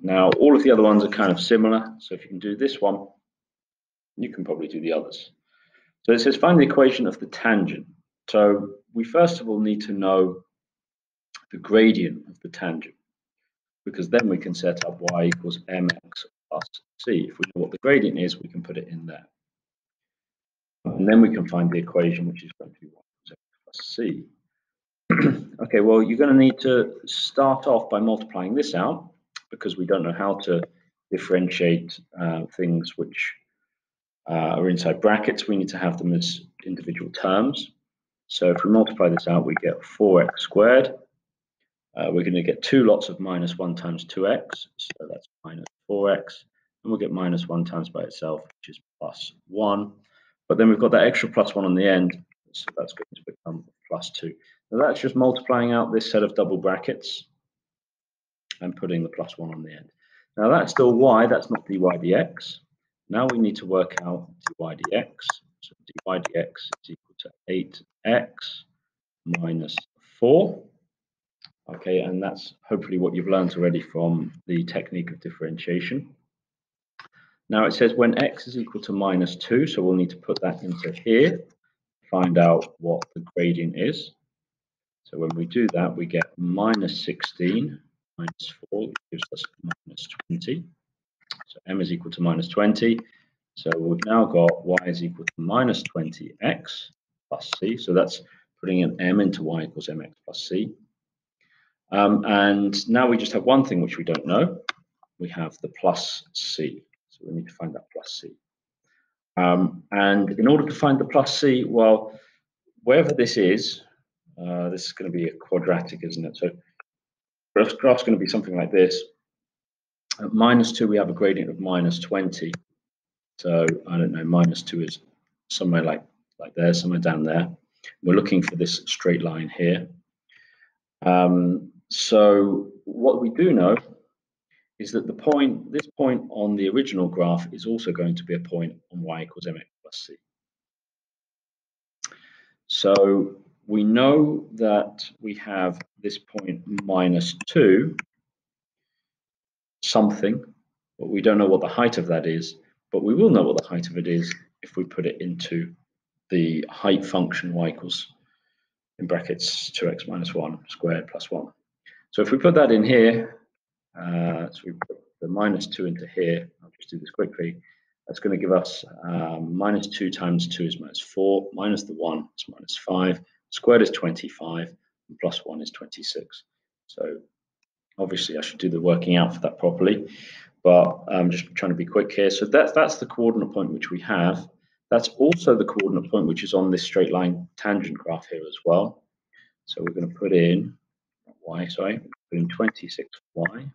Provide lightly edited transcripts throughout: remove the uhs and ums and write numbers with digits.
Now, all of the other ones are kind of similar. So if you can do this one, you can probably do the others. So it says find the equation of the tangent. So we first of all need to know the gradient of the tangent, because then we can set up y equals mx plus c. If we know what the gradient is, we can put it in there. And then we can find the equation, which is going to be y equals mx plus c. Okay, well, you're going to need to start off by multiplying this out, because we don't know how to differentiate things which are inside brackets. We need to have them as individual terms. So if we multiply this out, we get 4x squared. We're going to get two lots of minus 1 times 2x, so that's minus 4x. And we'll get minus 1 times by itself, which is plus 1. But then we've got that extra plus 1 on the end, so that's going to become plus 2. Now that's just multiplying out this set of double brackets and putting the plus 1 on the end. Now that's still y, that's not dy dx. Now we need to work out dy dx. So dy dx is equal to 8x minus 4. Okay, and that's hopefully what you've learned already from the technique of differentiation. Now it says when x is equal to minus 2, so we'll need to put that into here, find out what the gradient is. So when we do that, we get minus 16 minus 4, which gives us minus 20. So m is equal to minus 20. So we've now got y is equal to minus 20x plus c. So that's putting an m into y equals mx plus c. And now we just have one thing which we don't know. We have the plus c. So we need to find that plus c. And in order to find the plus c, well, wherever this is going to be a quadratic, isn't it? So the graph's going to be something like this. At minus 2, we have a gradient of minus 20. So I don't know, minus 2 is somewhere like there, somewhere down there. We're looking for this straight line here. So what we do know is that this point on the original graph is also going to be a point on y equals mx plus c. So we know that we have this point minus 2 something, but we don't know what the height of that is, but we will know what the height of it is if we put it into the height function y equals, in brackets, 2x minus 1 squared plus 1. So if we put that in here, so we put the minus 2 into here, I'll just do this quickly, that's going to give us minus 2 times 2 is minus 4, minus the 1 is minus 5, squared is 25, and plus 1 is 26. So obviously I should do the working out for that properly, but I'm just trying to be quick here. So that's the coordinate point which we have. That's also the coordinate point which is on this straight line tangent graph here as well. So we're going to put in y, sorry, put in 26y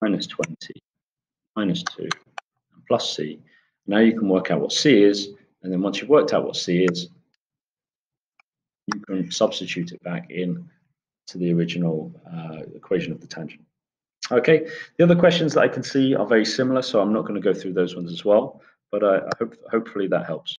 minus 20 minus 2 and plus c. Now you can work out what c is, and then once you've worked out what c is, you can substitute it back in to the original equation of the tangent. Okay, the other questions that I can see are very similar, so I'm not going to go through those ones as well, but hopefully that helps.